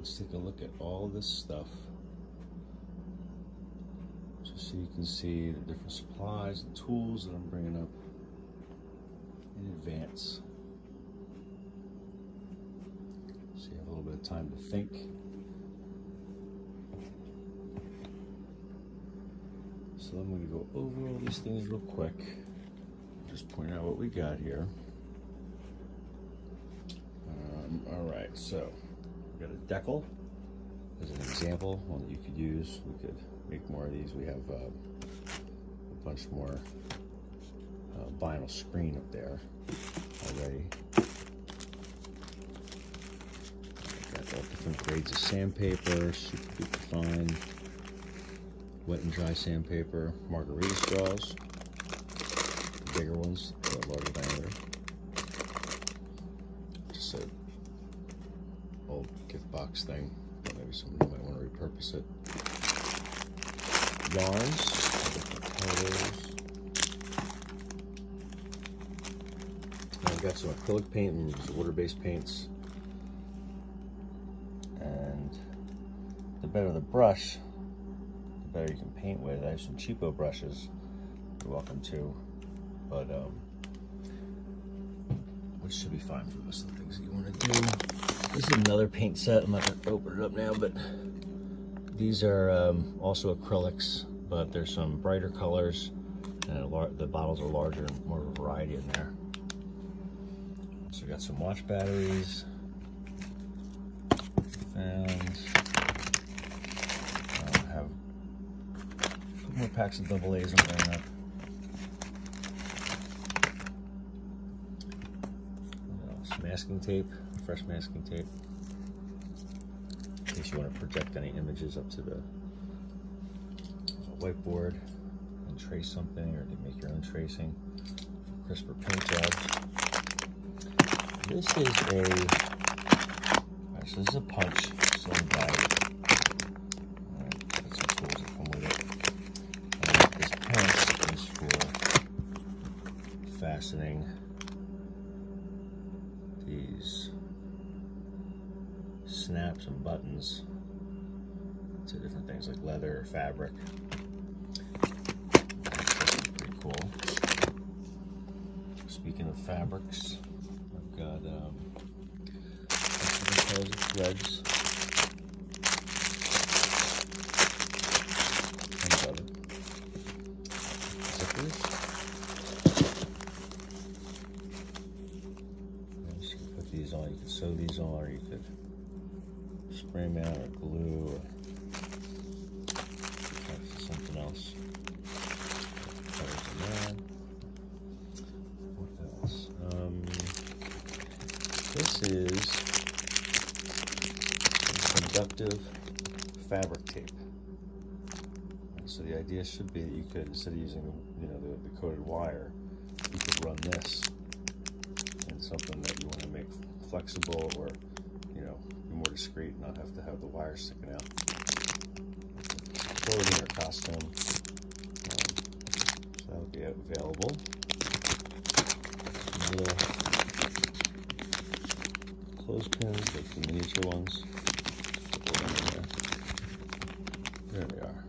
Let's take a look at all this stuff, just so you can see the different supplies and tools that I'm bringing up in advance. So you have a little bit of time to think. So I'm going to go over all these things real quick. Just point out what we got here. All right, so we got a decal as an example, one that you could use. We could make more of these. We have a bunch more vinyl screen up there already. Got all different grades of sandpaper, super duper fine, wet and dry sandpaper, margarita straws, the bigger ones, the larger diameter. Just a old gift box thing, but maybe somebody might want to repurpose it. Yarns, different colors. I've got some acrylic paint and just water-based paints. And the better the brush, the better you can paint with. I have some cheapo brushes you're welcome to, but which should be fine for most of the things that you want to do. This is another paint set. I'm not going to open it up now, but these are also acrylics, but there's some brighter colors, and the bottles are larger and more of a variety in there. So we got some watch batteries, fans. Have a couple more packs of AA I'm bringing up. Masking tape, fresh masking tape, in case you want to project any images up to the whiteboard and trace something, or to make your own tracing, crisper paint jobs. This is a punch sling bag. Alright, got some tools that come with it. And this punch is for fastening these snaps and buttons to different things like leather or fabric. That's pretty cool. Speaking of fabrics, I've got different colors of threads and other zippers. These on, you could sew these on, or you could spray them out, or glue, or something else. What else? This is conductive fabric tape. So the idea should be that you could, instead of using the coated wire, you could run this in something that you want to make flexible, or be more discreet and not have to have the wire sticking out. Clothing or costume, so that would be available. Little clothespins, like the miniature ones. There they are.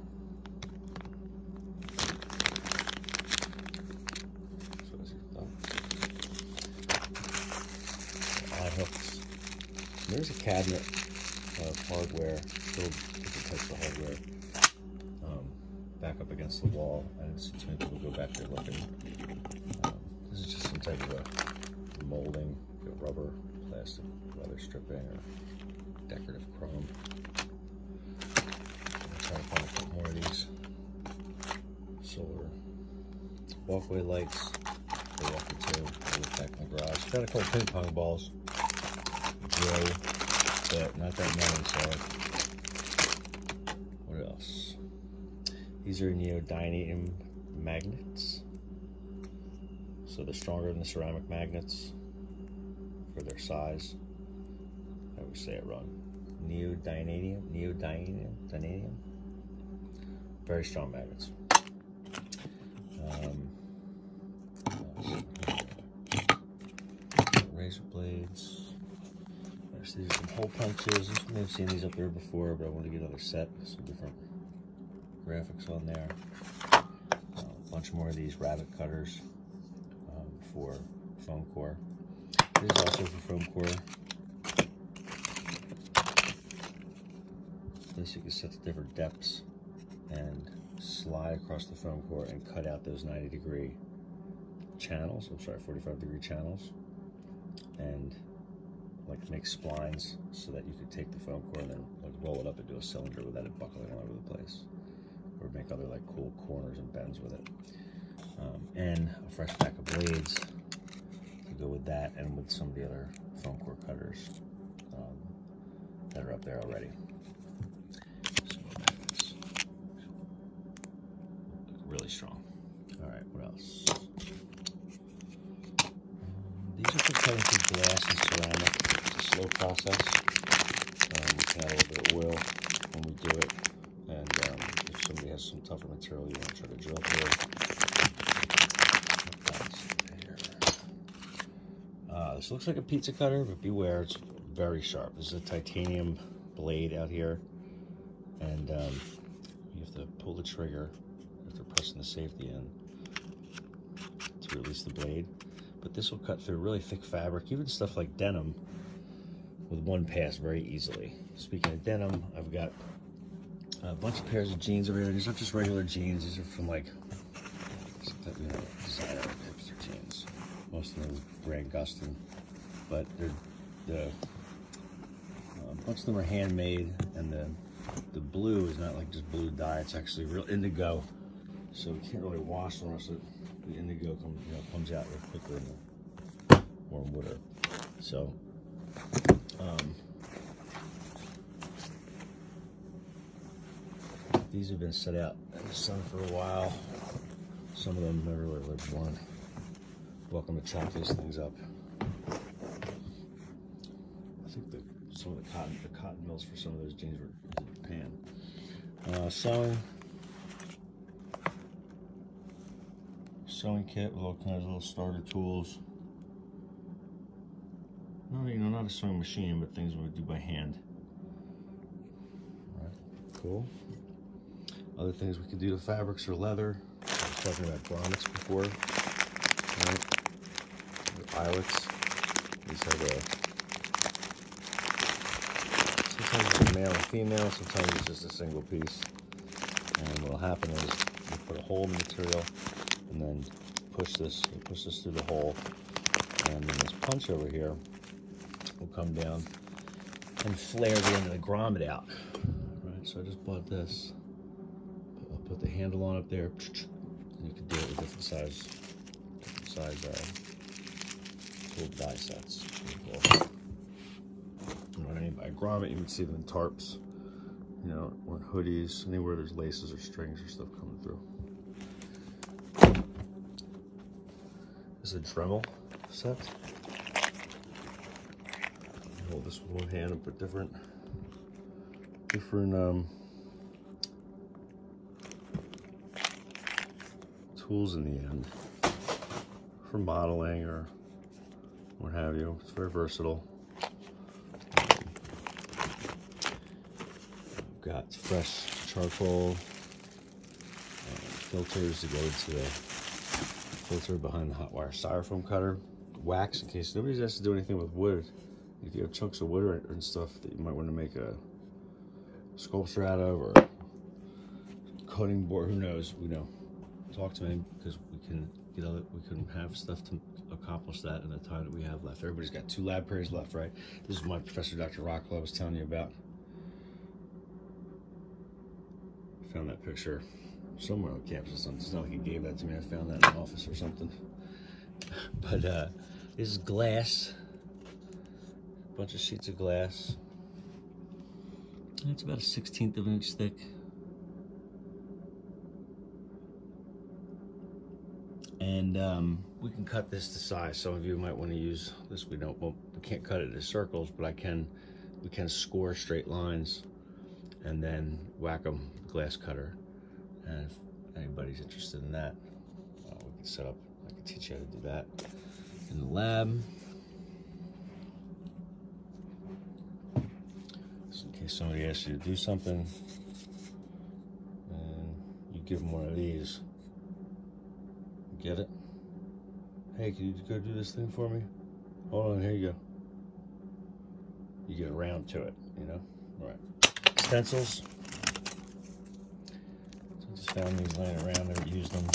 Hooks. There's a cabinet of hardware, still different types of hardware, back up against the wall. I didn't see too many people go back there looking. This is just some type of a molding, rubber, plastic, leather stripping, or decorative chrome. I'm trying to find a couple more of these. Solar walkway lights. They walk into back in the garage. Got a couple ping pong balls. But not that many, so what else? These are neodymium magnets. So they're stronger than the ceramic magnets for their size. How do we say it wrong? Neodymium. Very strong magnets. Razor blades. So these are some hole punches. You may have seen these up there before, but I want to get another set. Some different graphics on there. A bunch more of these rabbit cutters for foam core. This is also for foam core. This you can set to different depths and slide across the foam core and cut out those 90-degree channels. I'm sorry, 45-degree channels, and like make splines so that you could take the foam core and then like roll it up into a cylinder without it buckling all over the place, or make other like cool corners and bends with it. And a fresh pack of blades to go with that, and with some of the other foam core cutters that are up there already. Really strong. All right, what else? These are for cutting through glass and ceramic. It's a slow process. We can add a little bit of oil when we do it, and if somebody has some tougher material you want to try to drill through. This looks like a pizza cutter, but beware, it's very sharp. This is a titanium blade out here, and you have to pull the trigger after pressing the safety in to release the blade. But this will cut through really thick fabric, even stuff like denim, with one pass very easily. Speaking of denim, I've got a bunch of pairs of jeans over here. These aren't just regular jeans. These are from like, you know, designer hipster jeans. Most of them are brand Gustin, but a bunch of them are handmade, and the blue is not like just blue dye. It's actually real indigo, so we can't really wash them, so the indigo comes out real quicker in the warm water. So these have been set out in the sun for a while. Some of them never really lived one. Welcome to chop these things up. I think some of the cotton mills for some of those jeans were in Japan. Sewing kit with all kinds of little starter tools. No, you know, not a sewing machine, but things we would do by hand. All right, cool. Other things we could do to fabrics or leather. I was talking about grommets before. Right? Eyelets. These have sometimes it's male and female, sometimes it's just a single piece. And what'll happen is you put a hole in the material and then push this through the hole, and then this punch over here will come down and flare the end of the grommet out. Right, so I just bought this. I'll put the handle on up there, and you can do it with different size tool die sets. Cool. When I buy a grommet, you would see them in tarps, you know, or hoodies, anywhere there's laces or strings or stuff coming through. This is a Dremel set. Hold this with one hand and put different tools in the end for modeling or what have you. It's very versatile. I've got fresh charcoal filters to go into the filter behind the hot wire styrofoam cutter. Wax, in case nobody has to do anything with wood. If you have chunks of wood and stuff that you might want to make a sculpture out of, or cutting board, who knows? We know. Talk to me, because we can have stuff to accomplish that in the time that we have left. Everybody's got 2 lab periods left, right? This is my professor, Dr. Rockwell, I was telling you about. I found that picture somewhere on campus. It's not like he gave that to me. I found that in the office or something. But this is glass. A bunch of sheets of glass. It's about a 1/16 of an inch thick. And we can cut this to size. Some of you might want to use this. We can't cut it into circles, but we can score straight lines and then whack them with a glass cutter. And if anybody's interested in that, we can set up, I can teach you how to do that in the lab. case somebody asks you to do something, and you give them one of these. Get it? Hey, can you go do this thing for me? Hold on, here you go. You get around to it, you know? All right. Stencils. So I just found these laying around, never used them.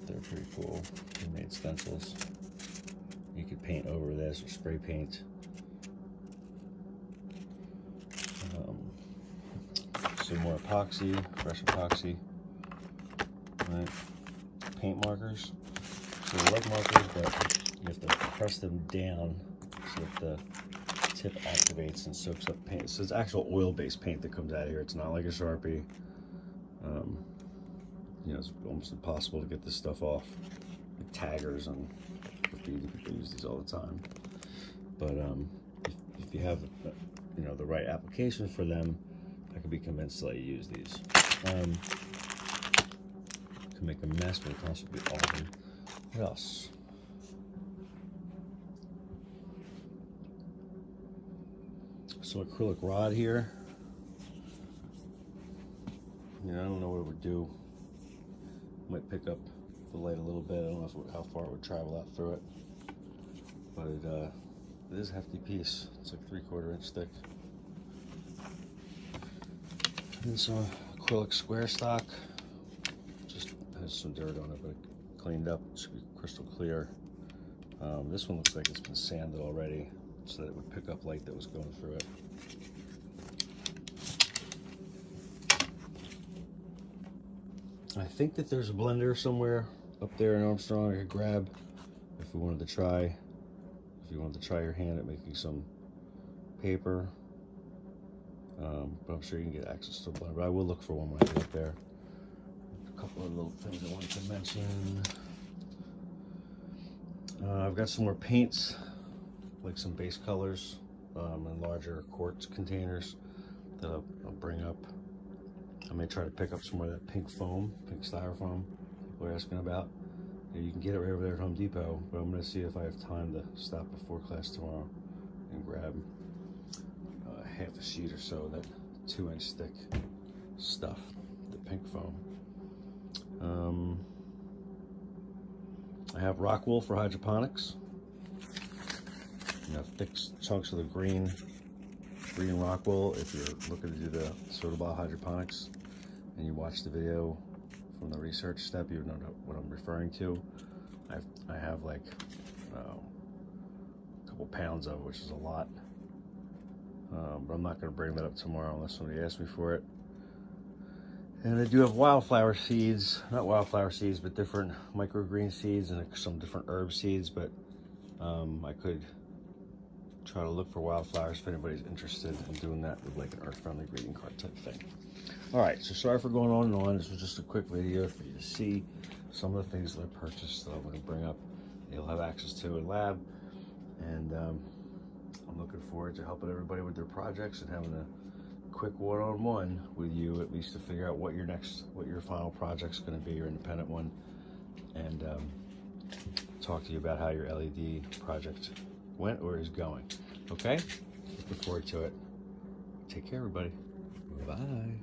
They're pretty cool. They made stencils. You could paint over this or spray paint. Some more epoxy, fresh epoxy. Right. Paint markers. So they like markers, but you have to press them down so that the tip activates and soaks up paint. So it's actual oil-based paint that comes out of here. It's not like a Sharpie. You know, it's almost impossible to get this stuff off. Like taggers and graffiti, people use these all the time. But if you have, you know, the right application for them, I could be convinced to let you use these. Can make a mess, but it can also be awesome. What else? Some acrylic rod here. You know, I don't know what it would do. Might pick up the light a little bit. I don't know how far it would travel out through it. But it is a hefty piece. It's like 3/4 inch thick. And some acrylic square stock. Just has some dirt on it, but it cleaned up. It should be crystal clear. This one looks like it's been sanded already so that it would pick up light that was going through it. I think that there's a blender somewhere up there in Armstrong I could grab if we wanted to try. If you wanted to try your hand at making some paper. But I'm sure you can get access to a blender. But I will look for one when I get up there. A couple of little things I wanted to mention. I've got some more paints, like some base colors in larger quartz containers that I'll bring up. I may try to pick up some more of that pink foam, pink styrofoam people are asking about. You can get it right over there at Home Depot, but I'm going to see if I have time to stop before class tomorrow and grab half a sheet or so of that 2-inch thick stuff, the pink foam. I have rock wool for hydroponics. You know, thick chunks of the green rock wool. If you're looking to do the Sotobah hydroponics and you watch the video from the research step, you know what I'm referring to. I have like a couple pounds of it, which is a lot. But I'm not going to bring that up tomorrow unless somebody asks me for it. And I do have wildflower seeds, not wildflower seeds, but different microgreen seeds and some different herb seeds. But I could try to look for wildflowers if anybody's interested in doing that with like an earth-friendly greeting card type thing. All right, so sorry for going on and on. This was just a quick video for you to see some of the things that I purchased that I'm going to bring up. You'll have access to in lab, and I'm looking forward to helping everybody with their projects and having a quick one-on-one with you, at least to figure out what your final project's going to be, your independent one, and talk to you about how your LED project went or is going. Okay? Looking forward to it. Take care, everybody. Bye.